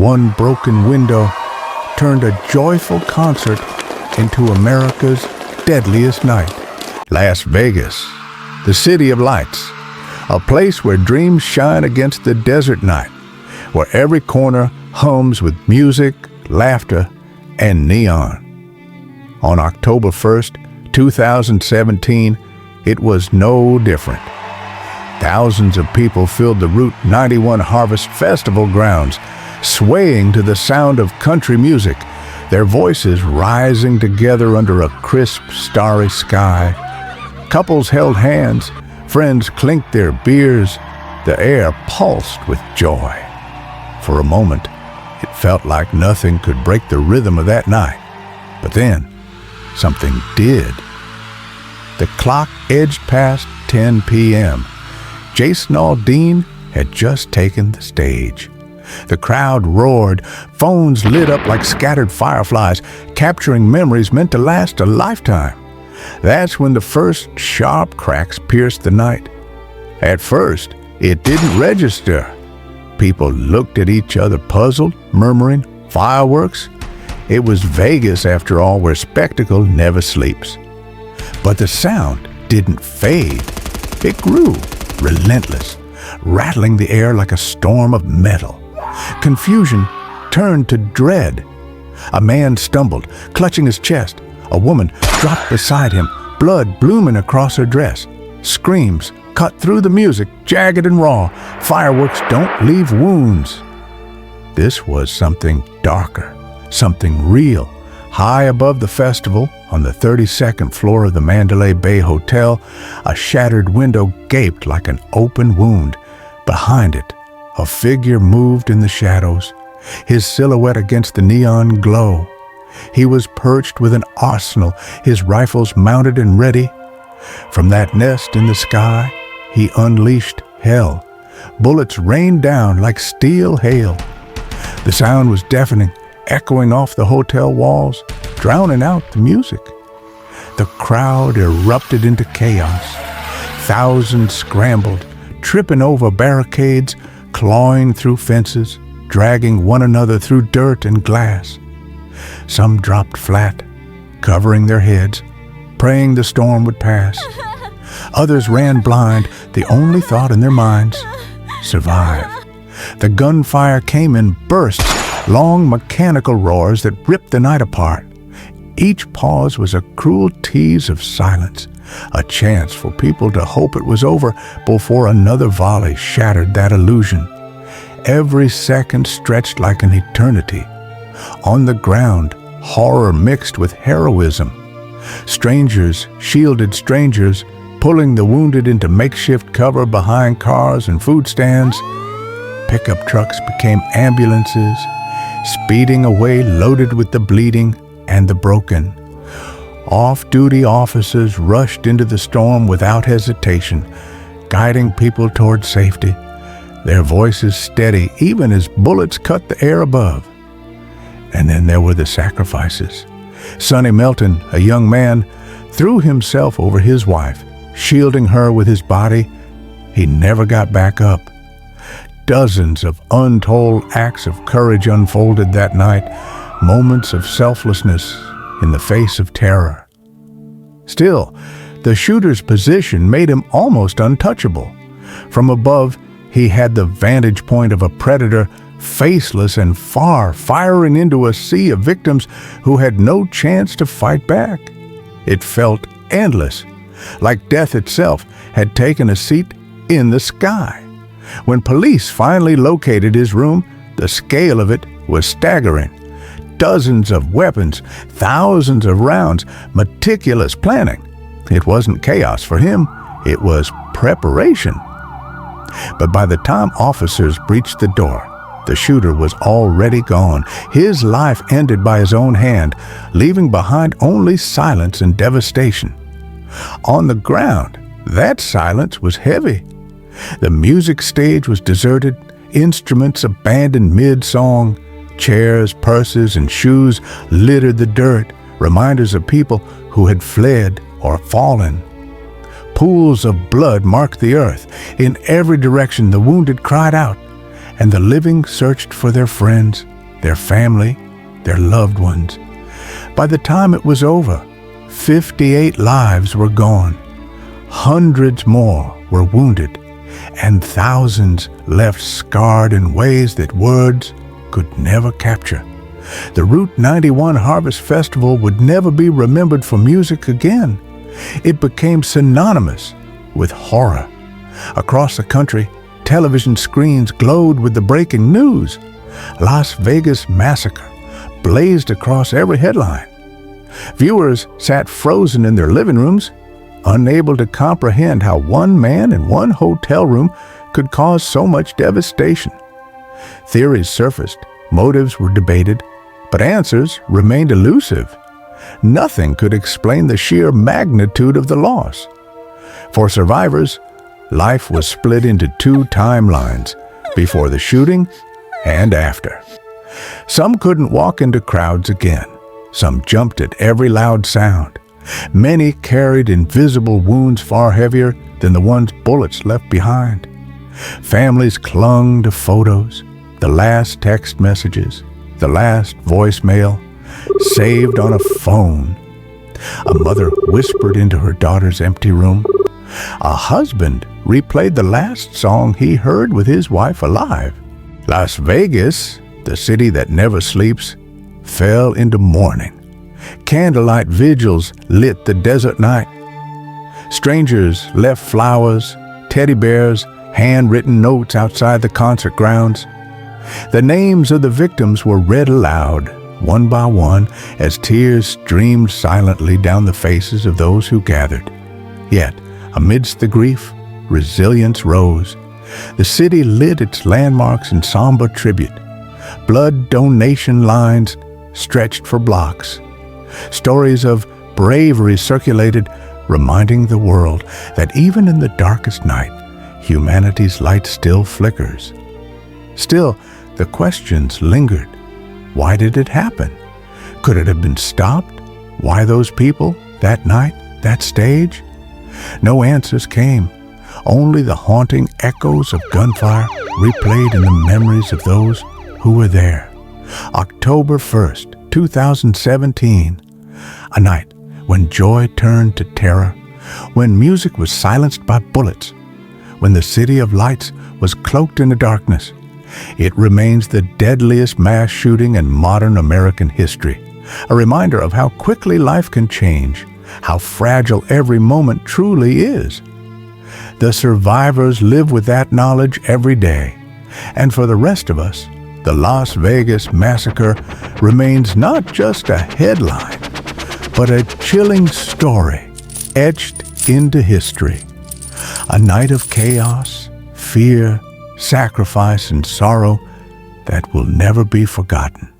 one broken window turned a joyful concert into America's deadliest night. Las Vegas, the city of lights, a place where dreams shine against the desert night, where every corner hums with music, laughter, and neon. On October 1st, 2017, it was no different. Thousands of people filled the Route 91 Harvest Festival grounds, swaying to the sound of country music, their voices rising together under a crisp, starry sky. Couples held hands, friends clinked their beers, the air pulsed with joy. For a moment, it felt like nothing could break the rhythm of that night. But then, something did. The clock edged past 10 p.m. Jason Aldean had just taken the stage. The crowd roared, phones lit up like scattered fireflies, capturing memories meant to last a lifetime. That's when the first sharp cracks pierced the night. At first, it didn't register. People looked at each other puzzled, murmuring, "Fireworks?" It was Vegas, after all, where spectacle never sleeps. But the sound didn't fade. It grew, relentless, rattling the air like a storm of metal. Confusion turned to dread. A man stumbled, clutching his chest. A woman dropped beside him, blood blooming across her dress. Screams cut through the music, jagged and raw. Fireworks don't leave wounds. This was something darker, something real. High above the festival, on the 32nd floor of the Mandalay Bay Hotel, a shattered window gaped like an open wound. Behind it, a figure moved in the shadows, his silhouette against the neon glow. He was perched with an arsenal, his rifles mounted and ready. From that nest in the sky, he unleashed hell. Bullets rained down like steel hail. The sound was deafening, echoing off the hotel walls, drowning out the music. The crowd erupted into chaos. Thousands scrambled, tripping over barricades, clawing through fences, dragging one another through dirt and glass. Some dropped flat, covering their heads, praying the storm would pass. Others ran blind, the only thought in their minds, survive. The gunfire came in bursts, long mechanical roars that ripped the night apart. Each pause was a cruel tease of silence, a chance for people to hope it was over before another volley shattered that illusion. Every second stretched like an eternity. On the ground, horror mixed with heroism. Strangers shielded strangers, pulling the wounded into makeshift cover behind cars and food stands. Pickup trucks became ambulances, speeding away loaded with the bleeding and the broken. Off-duty officers rushed into the storm without hesitation, guiding people toward safety, their voices steady even as bullets cut the air above. And then there were the sacrifices. Sonny Melton, a young man, threw himself over his wife, shielding her with his body. He never got back up. Dozens of untold acts of courage unfolded that night, moments of selflessness in the face of terror. Still, the shooter's position made him almost untouchable. From above, he had the vantage point of a predator, faceless and far, firing into a sea of victims who had no chance to fight back. It felt endless, like death itself had taken a seat in the sky. When police finally located his room, the scale of it was staggering. Dozens of weapons, thousands of rounds, meticulous planning. It wasn't chaos for him, it was preparation. But by the time officers breached the door, the shooter was already gone, his life ended by his own hand, leaving behind only silence and devastation. On the ground, that silence was heavy. The music stage was deserted, instruments abandoned mid-song, chairs, purses, and shoes littered the dirt, reminders of people who had fled or fallen. Pools of blood marked the earth. In every direction, the wounded cried out, and the living searched for their friends, their family, their loved ones. By the time it was over, 58 lives were gone. Hundreds more were wounded, and thousands left scarred in ways that words could never capture. The Route 91 Harvest Festival would never be remembered for music again. It became synonymous with horror. Across the country, television screens glowed with the breaking news. Las Vegas Massacre blazed across every headline. Viewers sat frozen in their living rooms, unable to comprehend how one man in one hotel room could cause so much devastation. Theories surfaced, motives were debated, but answers remained elusive. Nothing could explain the sheer magnitude of the loss. For survivors, life was split into two timelines, before the shooting and after. Some couldn't walk into crowds again. Some jumped at every loud sound. Many carried invisible wounds far heavier than the ones bullets left behind. Families clung to photos, the last text messages, the last voicemail, saved on a phone. A mother whispered into her daughter's empty room. A husband replayed the last song he heard with his wife alive. Las Vegas, the city that never sleeps, fell into mourning. Candlelight vigils lit the desert night. Strangers left flowers, teddy bears, handwritten notes outside the concert grounds. The names of the victims were read aloud, one by one, as tears streamed silently down the faces of those who gathered. Yet, amidst the grief, resilience rose. The city lit its landmarks in somber tribute. Blood donation lines stretched for blocks. Stories of bravery circulated, reminding the world that even in the darkest night, humanity's light still flickers. Still, the questions lingered. Why did it happen? Could it have been stopped? Why those people, that night, that stage? No answers came. Only the haunting echoes of gunfire replayed in the memories of those who were there. October 1st, 2017, a night when joy turned to terror, when music was silenced by bullets, when the city of lights was cloaked in the darkness. It remains the deadliest mass shooting in modern American history, a reminder of how quickly life can change, how fragile every moment truly is. The survivors live with that knowledge every day, and for the rest of us, the Las Vegas Massacre remains not just a headline, but a chilling story etched into history. A night of chaos, fear, sacrifice, and sorrow that will never be forgotten.